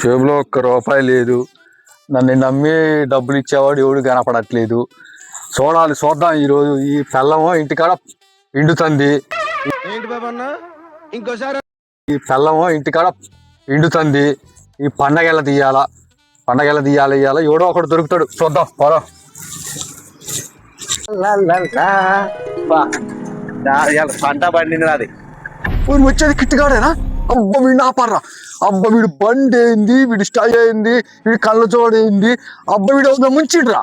జేబులో ఒక్క రూపాయి లేదు. నన్ను నమ్మి డబ్బులు ఇచ్చేవాడు ఎవడు కనపడట్లేదు. చూద్దాం ఈరోజు ఈ పెళ్ళము ఇంటికాడ ఎండుతుంది. ఏంటి బాబన్న ఇంకోసారి ఈ పెళ్ళము ఇంటికాడ ఎండుతుంది. ఈ పండగెలా తీయాలా ఇవాళ ఎవడో ఒకడు దొరుకుతాడు. చూద్దాం పోదాం. పంట పండింది నాది. వచ్చేది కిట్టుగాడేనా? అబ్బ వీడు ఆపర్రా. అబ్బ వీడు బండి ఏంది, వీడి స్టై అయింది, వీడి కళ్ళ జోడైంది. అబ్బ వీడు ముంచిడు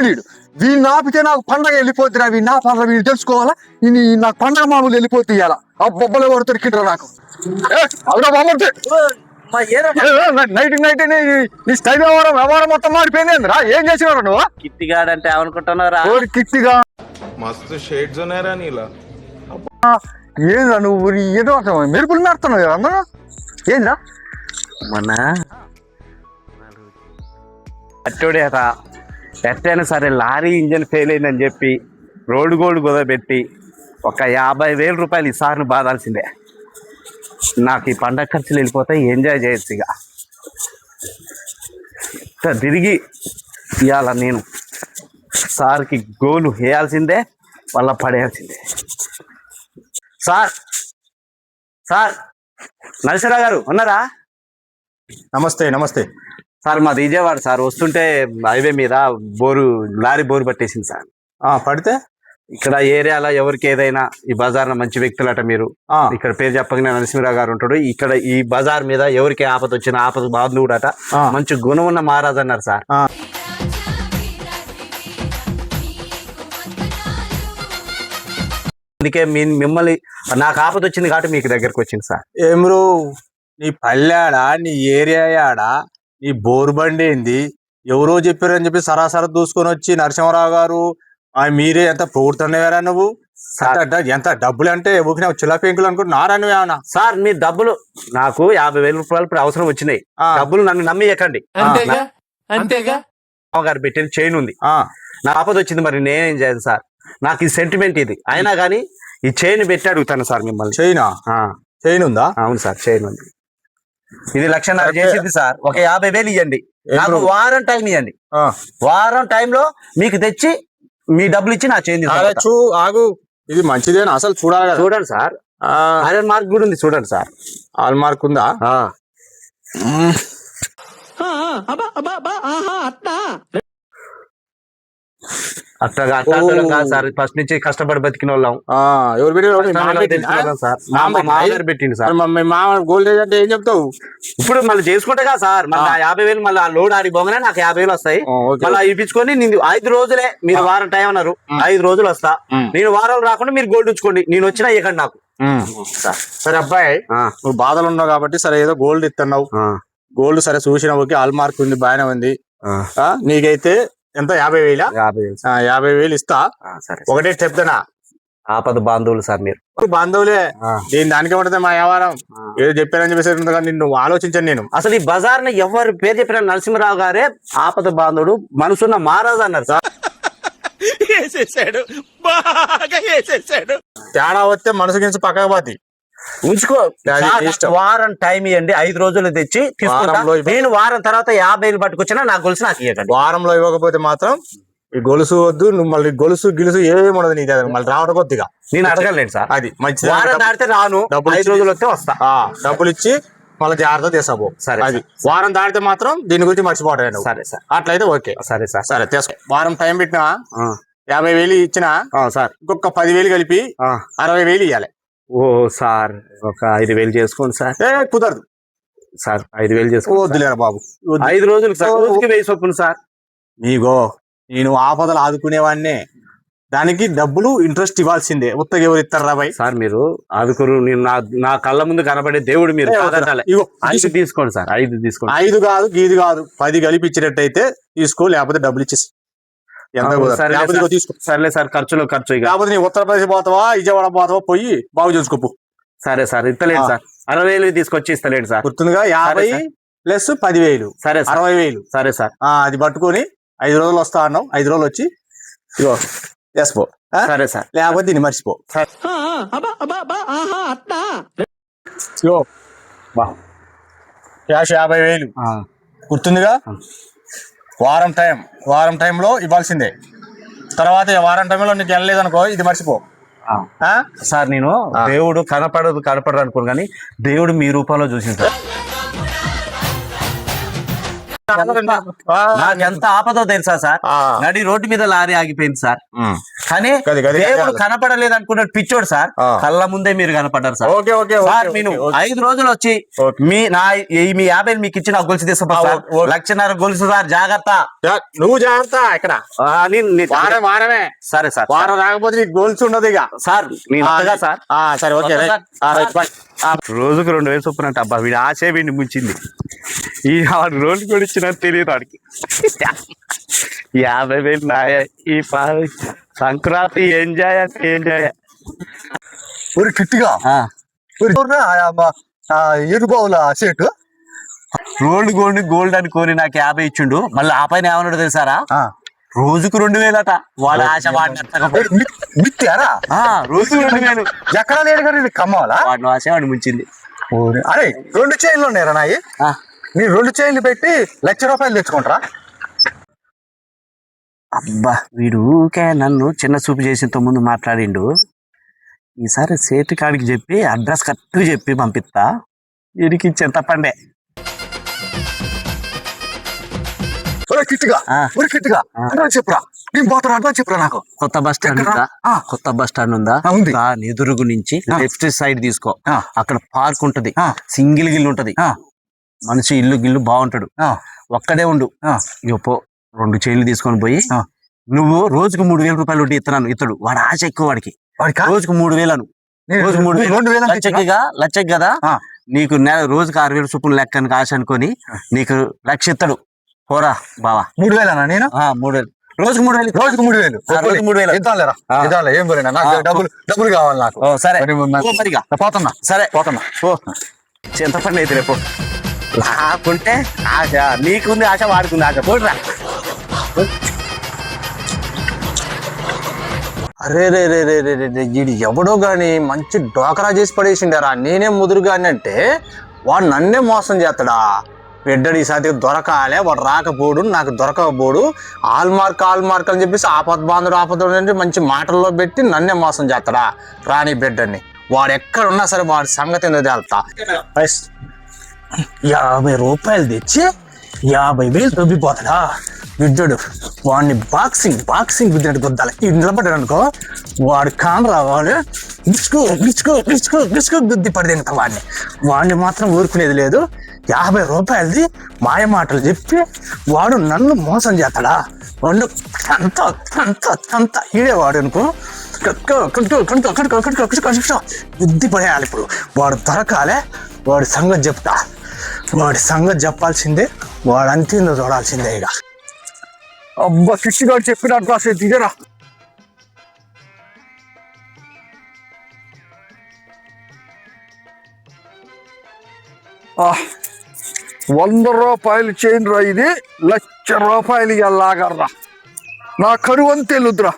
వీడు. వీడిని ఆపితే నాకు పండగ వెళ్ళిపోతున్నా. వీడిని ఆపర్రా, వీడు తెలుసుకోవాలా. నాకు పండగ మామూలు వెళ్ళిపోతే ఇవ్వాల. అబ్బొబ్బలే కొడుతాడు కిట్రా నాకు. అవునా బాగుంటే నైట్ నీ స్టైల్ వ్యవహారం మొత్తం మారిపోయింది రా. ఏం చేసినారు నువ్వు? కిట్టిగాడంటే ఏమనుకుంటున్నారా? కిట్టిగా మస్తు షేడ్స్ ఉన్నాయరా నీలా. ఏంద్రా నువ్వు ఏదో మెరుపులు మేడుతున్నావు కదా అందరూ. ఏంద్రా మొన్న అట్టుడేట ఎట్టైనా సరే లారీ ఇంజన్ ఫెయిల్ అయిందని చెప్పి రోడ్డు గోల్డ్ కుదరబెట్టి ఒక 50,000 రూపాయలు ఈసారిని బాధాల్సిందే. నాకు ఈ పండగ ఖర్చులు వెళ్ళిపోతాయి, ఎంజాయ్ చేయొచ్చు. ఇక తిరిగి ఇవాళ నేను సార్కి గోలు వేయాల్సిందే, వాళ్ళ పడేయాల్సిందే. సార్ నరసింహరావు గారు ఉన్నారా? నమస్తే సార్ మాది విజయవాడ సార్. వస్తుంటే హైవే మీద లారీ బోరు పట్టేసింది సార్. పడితే ఇక్కడ ఏరియాలో ఎవరికి ఏదైనా ఈ బజార్ మంచి వ్యక్తులట మీరు. ఇక్కడ పేరు చెప్పగానే నరసింహరావు గారు ఉంటాడు. ఇక్కడ ఈ బజార్ మీద ఎవరికి ఆపద వచ్చిన ఆపద బాధుడట, మంచి గుణం ఉన్న మహారాజు అన్నారు సార్. అందుకే మిమ్మల్ని నాకు ఆపద వచ్చింది కాబట్టి మీకు దగ్గరకు వచ్చింది సార్. ఏమ్రో నీ పల్లెడా, నీ ఏరియా ఆడా, నీ బోరు బండి ఏంది, ఎవరో చెప్పారని చెప్పి సరాసరి దూసుకొని వచ్చి నరసింహరావు గారు మీరే ఎంత పొగుడుతున్నారా నువ్వు? ఎంత డబ్బులు అంటే ఊకినా చిల్ల పెంకులు అనుకుంటున్నారా నువ్వేమన్నా? సార్ మీ డబ్బులు నాకు 50,000 రూపాయలు ఇప్పుడు అవసరం వచ్చినాయి. డబ్బులు నన్ను నమ్మియకండి. గారు పెట్టిన చైన్ ఉంది, నా ఆపద వచ్చింది, మరి నేనేం చేయాలి సార్? నాకు ఈ సెంటిమెంట్ ఇది. అయినా కానీ ఈ చైన్ పెట్టి అడుగుతాను సార్ మిమ్మల్ని. చైన్ ఉందా? అవును సార్, చైన్ ఉంది. ఇది 1,50,000 చేసింది సార్. ఒక 50,000 ఇవ్వండి, నాకు వారం టైం ఇవ్వండి. వారం టైంలో మీకు తెచ్చి మీ డబ్బులు ఇచ్చి నా చైన్ ఆగు. ఇది మంచిదేనా అసలు? చూడాలి. చూడండి సార్, ఐరన్ మార్క్ కూడా ఉంది, చూడండి సార్. ఆల్ మార్క్ ఉందా? అట్లా కాదు సార్, ఫస్ట్ నుంచి కష్టపడి బతికిన వాళ్ళం. ఎవరు పెట్టింది సార్. మామ గోల్డ్ అంటే ఏం చెప్తావు? ఇప్పుడు మళ్ళీ చేసుకుంటే కదా సార్, మళ్ళీ 50,000 మళ్ళీ లోడ్ ఆడి పోగానే నాకు 50,000 వస్తాయి. మళ్ళీ ఇప్పించుకొని నేను 5 రోజులే, మీరు వారం టైం అన్నారు, 5 రోజులు వస్తా. నేను వారాలు రాకుండా మీరు గోల్డ్ ఉంచుకోండి, నేను వచ్చినా ఇవ్వకండి నాకు. సరే అబ్బాయి, నువ్వు బాధలు ఉన్నావు కాబట్టి సరే ఏదో గోల్డ్ ఇస్తున్నావు. గోల్డ్ సరే చూసిన ఓకే, ఆల్ మార్క్ ఉంది, బాగానే ఉంది. నీకైతే ఎంత? 50,000? 50,000 ఇస్తా. ఒకటే చెప్తానా, ఆపద బాంధవులు సార్ మీరు. బాంధవులే, దీని దానికి ఉంటుంది మా వ్యవహారం. ఏదో చెప్పారని చెప్పేసి నిన్ను ఆలోచించాను నేను. అసలు ఈ బజార్ ని ఎవరు పేరు చెప్పిన నరసింహరావు గారే ఆపద బాంధవుడు, మనసున్న మహారాజు అన్నారు సార్. తేడా వస్తే మనసు గించి పక్కకు పోతి ఉంచుకో. వారం టైం ఇవ్వండి, 5 రోజులు తెచ్చి తీసుకుంటా. నేను వారం తర్వాత 50,000 పట్టుకొచ్చినా నాకు గొలుసు నాకు ఇవ్వకండి. వారంలో ఇవ్వకపోతే మాత్రం ఈ గొలుసు వద్దు. నువ్వు మళ్ళీ గొలుసు గిలుసు ఏముండదు నీ దగ్గర. మళ్ళీ రావడం కొద్దిగా నేను అడగలేను సార్. అది మంచిది. వారం దాటితే రాను, 5 రోజులు వస్తే వస్తా. డబ్బులు ఇచ్చి మళ్ళీ జాగ్రత్త తీసాబో. సరే. అది వారం దాటితే మాత్రం దీని గురించి మర్చిపోవడం. సరే సార్, అట్లయితే ఓకే. సరే సార్. సరే తీసుకో. వారం టైం పెట్టినా 50,000 ఇచ్చినా సార్, ఇంకొక 10,000 కలిపి 60,000 ఇవ్వాలి. ఓ సార్, ఒక 5,000 చేసుకోండి సార్. కుదరదు సార్, 5,000 చేసుకోండి. వద్దులేరా బాబు, 5 రోజులు సార్, రోజుకి 1000 చొప్పున సార్. నీగో నేను ఆపదలు ఆదుకునేవాడినే, దానికి డబ్బులు ఇంట్రెస్ట్ ఇవ్వాల్సిందే. ఉత్తగా ఎవరు ఇస్తారు రాబాయ్? సార్ మీరు ఆదుకురు, నేను నా కళ్ళ ముందు కనబడే దేవుడు మీరు. 5 తీసుకోండి సార్, 5 తీసుకోండి. 5 కాదు, గీది కాదు, 10 కలిపి ఇచ్చినట్టయితే తీసుకో, లేకపోతే డబ్బులు ఇచ్చేసి తీసుకో. సర్లే సార్, ఖర్చు. లేకపోతే నీ ఉత్తరప్రదేశ్ పోతావా, విజయవాడ పోతావా, పోయి బాగు చేసుకోపు. సరే సార్, ఇస్తలేండి సార్. 60,000 తీసుకొచ్చి ఇస్తలేండి సార్. గుర్తుందిగా, 50 ప్లస్ 10,000. సరే, 60,000. సరే సార్. అది పట్టుకొని 5 రోజులు వస్తా అన్నావు, 5 రోజులు వచ్చి ఇగో వేసిపో. సరే సార్, లేకపోతే దీన్ని మర్చిపో. క్యాష్ 50,000 ఆ, గుర్తుందిగా. వారం టైంలో ఇవ్వాల్సిందే. తర్వాత వారం టైంలో నీకు వెళ్ళలేదనుకో ఇది మర్చిపో. ఆ. ఆ? సార్ నేను దేవుడు కనపడదు అనుకోను కానీ దేవుడు మీ రూపంలో చూసింది సార్. నాకు ఎంత ఆపదో తెలుసా సార్, ఆ. నడి రోడ్డు మీద లారీ ఆగిపోయింది సార్. కానీ గది, గది, దేవుడు గది. కనపడలేదు అనుకున్నాడు పిచ్చోడు సార్. ఆ. కళ్ళ ముందే మీరు కనపడ్డారు సార్. ఓకే ఓకే సార్ నేను 5 రోజులు వచ్చి ఓకే. మీ 50 మీకు ఇచ్చిన గొలుసు తీసుకుపోతా సార్. ఓకే. 1,50,000 గొలుసు సార్, జాగ్రత్త. నువ్వు జాగ్రత్త. ఇక్కడ వారమే సరే సార్. వారం రాకపోతే నీకు గోల్స్ ఉండదు ఇక. సార్ నేను వస్తాగా సార్. సరే ఓకే వస్తా రైట్. సార్. Right, bye. రోజుకు 2,000 చొప్పున అంటే అబ్బా వీడు ఆశే వీడిని ముంచింది. ఈ వాడు రోజు కూడా ఇచ్చిన తెలియదు వాడికి. 50,000 నాయ. ఈ సంక్రాంతి ఎంజాయ్ అంటే ఎంజాయ్. ఒరి కిట్టిగా ఎరుబావుల సేటు గోల్డ్ అని కొని నాకు 50 ఇచ్చిండు. మళ్ళీ ఆ పైన ఏమన్నాడు తెలుసారా, రోజుకు 2,000 వాడు ఆశ వాడినట్టు. మిత్యారా రోజుకు 2,000 ఎక్కడా లేడు కానీ ఇది కమ్మాలా. వాడిని ఆశ వాడిని ముంచింది. అరే 2 చైన్లు ఉన్నాయరా నాయి. నీ 2 చైన్లు పెట్టి ₹1,00,000 తెచ్చుకుంటారా. అబ్బా వీడు ఊకే నన్ను చిన్న చూపు చేసిన ముందు మాట్లాడిండు. ఈసారి సేటు కాడికి చెప్పి అడ్రస్ కరెక్ట్గా చెప్పి పంపిస్తా. వీడికి చింతపండే. ఒరే కిట్టిగా అడ్వాన్స్ చెప్పురా. నేను పోతాను, అడ్వాన్స్ చెప్పురా నాకు. కొత్త బస్ స్టాండ్ ఉందా? కొత్త బస్ స్టాండ్ ఉందా? ఉంది. దాని ఎదురుగు నుంచి లెఫ్ట్ సైడ్ తీసుకో. అక్కడ పార్క్ ఉంటది, సింగిల్ గిల్లు ఉంటది. మనిషి ఇల్లు గిల్లు బాగుంటాడు. ఒక్కడే ఉండు. పో 2 చైన్లు తీసుకొని పోయి నువ్వు రోజుకు ₹3,000 వడ్డీ ఇతడు. వాడు ఆశ ఎక్కువ వాడికి. రోజుకు 3,000 రోజుకు 3,000 లచ్చకి కదా. నీకు రోజుకు 6,000 చొప్పున లెక్కనికి ఆశ అనుకొని నీకు 1,00,000 ఇస్తాడు. పోరా బావా. 3,000 నేను 3,000 రోజుకు 3,000 రోజుకు 3,000 రోజుకు 3,000 ఇద్దాంలేరా. ఏం పోలేనా నాకు డబ్బులు కావాలి నాకు. సరే మరి మరిగా పోతున్నా. సరే పోతున్నా. చింతపండు అయితే రేపు నాకుంటే ఆశ, నీకుంది ఆశ, వాడుకుంది ఆశ. పోడ్రా. అరే రే రే రే రే రే వీడు ఎవడో గాని మంచి డోకరా చేసి పడేసిండారా. నేనే ముదురుగాని అంటే వాడు నన్నే మోసం చేస్తాడా. బిడ్డడు ఈసారి దొరకాలే, వాడు రాకపోడు, నాకు దొరకకపోడు. ఆల్ మార్క్ అని చెప్పేసి ఆపద్బాంధుడు అంటే మంచి మాటల్లో పెట్టి నన్నే మోసం చేస్తాడా. రాని బిడ్డని వాడు ఎక్కడున్నా సరే వాడి సంగతి ఎందుకు తేల్తా. ₹50 తెచ్చి 50,000 దొబ్బిపోతాడా బిడ్డడు. వాడిని బాక్సింగ్ గుద్దినట్టు గుద్దాలి. ఇది నిలబడ్డాడు అనుకో వాడు కానరా. వాడు గిచ్చుకో గుద్ది పడితే వాడిని మాత్రం ఊరుకునేది లేదు. ₹50 మాయ మాటలు చెప్పి వాడు నన్ను మోసం చేస్తాడా. వాడు అంత ఈడేవాడు అనుకో బుద్ధి పడేయాలి. ఇప్పుడు వాడు దొరకాలే, వాడి సంగతి చెప్తా. వాడి సంగతి చెప్పాల్సిందే, వాడు అంతిందో చూడాల్సిందే. ఇక అబ్బా కిట్టిగాడు చెప్పిన అడ్వాన్స్ ఇదేరా. ₹100 చైన్ రా ఇది. ₹1,00,000 ఎలాగర్రా. నా కరువు అంత తెలుద్దురా.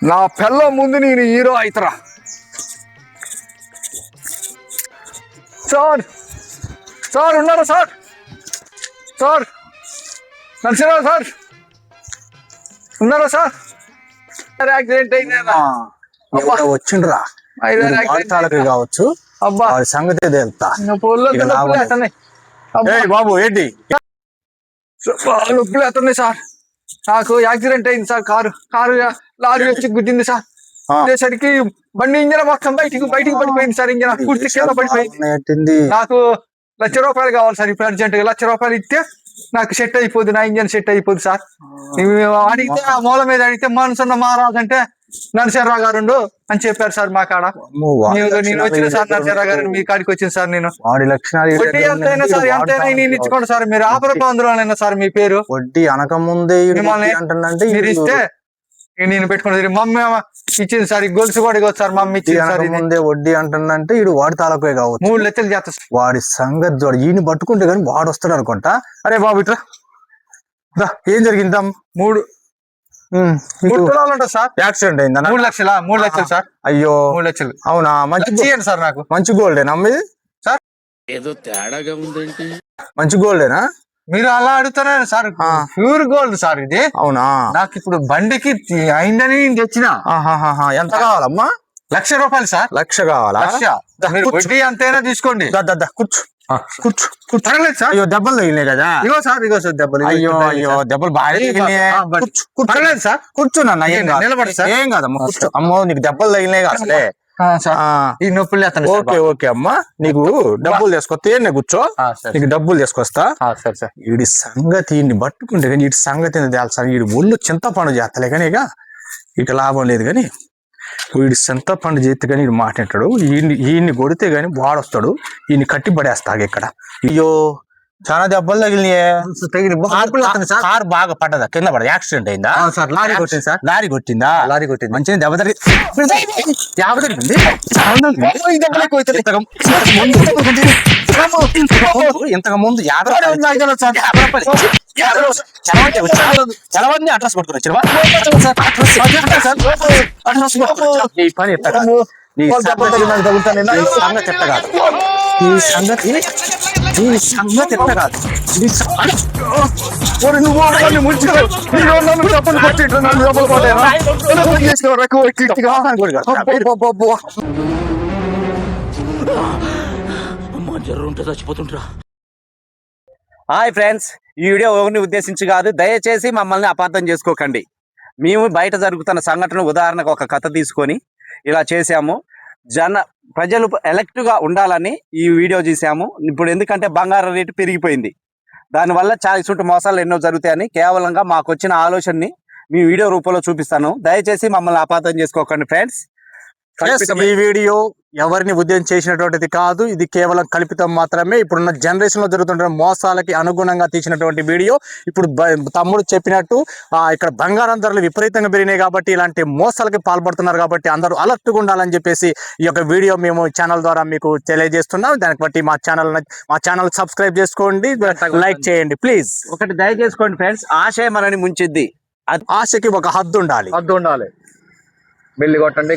నా పిల్ల ముందు నేను హీరో అవుతారా. సార్ ఉన్నారా సార్ నరసింహరావు సార్ ఉన్నారా సార్. యాక్సిడెంట్ అయిందా. వచ్చిండ్రా వాడతాలకి కావచ్చు. అబ్బా వాడి సంగతి తెలుస్తా. అబ్బా బాబు ఏంటి నొప్పులు అవుతున్నాయి సార్. నాకు యాక్సిడెంట్ అయింది సార్. కారు లారీ వచ్చి గుద్దింది సార్. వచ్చేసరికి బండి ఇంజన్ మొత్తం బయటికి పడిపోయింది సార్. ఇంజన్ పూర్తి కింద పడిపోయింది. నాకు ₹1,00,000 కావాలి సార్. ఇప్పుడు అర్జెంట్ గా ₹1,00,000 ఇస్తే నాకు సెట్ అయిపోద్ది. నా ఇంజన్ సెట్ అయిపోద్ది సార్. అడిగితే ఆ మూల మీద అడిగితే మనసున్న మహారాజంటే నరసింహరావు గారు అని చెప్పారు సార్. మా కాడ నేను వచ్చిన సార్ నరసింహరావు గారు మీ కాడికి వచ్చింది సార్. నేను వాడి లక్షణాలు వడ్డీ ఎంతైనా సార్, ఎంతైనా నేను ఇచ్చుకోండి సార్. మీరు ఆపద అందులోనైనా సార్ మీ పేరు వడ్డీ అనక ముందే అంటుందంటే మీరు ఇస్తే నేను పెట్టుకున్నది. మమ్మీ ఇచ్చింది సార్. ఈ గొలుసు కూడా ఇవ్వచ్చు సార్. మమ్మీ ఇచ్చింది సార్. ముందే వడ్డీ అంటుందంటే ఇడు వాడి తాలూకే కావచ్చు. ₹3,00,000 చేస్తా సార్. వాడి సంగతి చూడ. ఈయన పట్టుకుంటే కానీ వాడు వస్తాడు అనుకుంటా. అరే బాబు ఇట్లా ఏం జరిగిందా. 3 తులాలు ఉంటుంది సార్. యాక్సిడెంట్ అయిందా. 3,00,000 సార్. అయ్యో 3,00,000 అవునా. మంచి చేయండి సార్. నాకు మంచి గోల్డ్ నమ్మేది ఏదో తేడాగా ఉందేంటి. మంచి గోల్డేనా? మీరు అలా అడుగుతున్నారు సార్, ప్యూర్ గోల్డ్ సార్ ఇది. అవునా? నాకు ఇప్పుడు బండికి అయిందని నేను తెచ్చిన. ఆహాహాహా. ఎంత కావాలమ్మా? ₹1,00,000 సార్. 1,00,000 కావాలా? 1,00,000. మీరు వడ్డీ అంతైనా తీసుకోండి. కూర్చో కూర్చో కూర్చో. పర్లేదు సార్. అయ్యో దెబ్బలు తగిలినాయి కదా. ఇగో సార్ దెబ్బలు. అయ్యో అయ్యో దెబ్బలు బాగా తగిలినాయి. పర్లేదు సార్, కూర్చున్నా. ఏం కాదు, నిలబడి సార్. ఏం కాదమ్మా కూర్చో. అమ్మో నీకు దెబ్బలు తగిలినాయి కదా అసలే. ఈ నొప్పులు ఓకే ఓకే అమ్మా, నీకు డబ్బులు తీసుకొస్తే నేను కూర్చో, నీకు డబ్బులు తీసుకొస్తా. సరే సార్. వీడి సంగతి వీడిని పట్టుకుంటే కానీ వీడి సంగతి తెలుసా, వీడి ఒళ్ళు చింతపండు చేస్తలే కానీ ఇక లాభం లేదు. కానీ వీడి చింతపండు చేస్తే కానీ వీడు మాట్లాడతాడు. ఈయన్ని కొడితే గానీ వాడొస్తాడు, ఈయన్ని కట్టి పడేస్తాడు ఇక్కడ. అయ్యో చాలా దెబ్బలు తగిలినాయి. కారు బాగా పడ్డదా, కింద పడ యాక్సిడెంట్ అయిందా? సార్ లారీ కొట్టింది సార్. లారీ కొట్టిందా? లారీ కొట్టింది. మంచిగా దెబ్బ తగిలి ఇంతకు ముందు 50 చలవన్నీ అడ్రస్ కొట్టుకుని ఈ పని సంగతి ఎట్ట కాదు, ఈ సంగతి ఎట్ట కాదు. హాయ్ ఫ్రెండ్స్, ఈ వీడియో ఎవరిని ఉద్దేశించి కాదు, దయచేసి మమ్మల్ని అపార్థం చేసుకోకండి. మేము బయట జరుగుతున్న సంఘటన ఉదాహరణకు ఒక కథ తీసుకొని ఇలా చేసాము. ప్రజలు ఎలక్ట్గా ఉండాలని ఈ వీడియో చేసాము. ఇప్పుడు ఎందుకంటే బంగారం రేటు పెరిగిపోయింది, దానివల్ల చాలా ఇటువంటి మోసాలు ఎన్నో జరుగుతాయని కేవలంగా మాకు వచ్చిన ఆలోచనని మీ వీడియో రూపంలో చూపిస్తాను. దయచేసి మమ్మల్ని అపార్థం చేసుకోకండి ఫ్రెండ్స్. ఈ వీడియో ఎవరిని ఉద్దేశం చేసినటువంటిది కాదు, ఇది కేవలం కల్పితం మాత్రమే. ఇప్పుడున్న జనరేషన్ లో జరుగుతున్న మోసాలకి అనుగుణంగా తీసినటువంటి వీడియో. ఇప్పుడు తమ్ముడు చెప్పినట్టు ఇక్కడ బంగారం ధరలు విపరీతంగా పెరిగినాయి కాబట్టి ఇలాంటి మోసాలకి పాల్పడుతున్నారు కాబట్టి అందరూ అలర్ట్గా ఉండాలని చెప్పేసి ఈ యొక్క వీడియో మేము ఛానల్ ద్వారా మీకు తెలియజేస్తున్నాం. దానికి బట్టి మా ఛానల్ సబ్స్క్రైబ్ చేసుకోండి, లైక్ చేయండి ప్లీజ్. ఒకటి దయచేసుకోండి ఫ్రెండ్స్, ఆశయం మనని ముంచిద్ది. ఆశకి ఒక హద్దు ఉండాలి. బిల్లు కొట్టండి.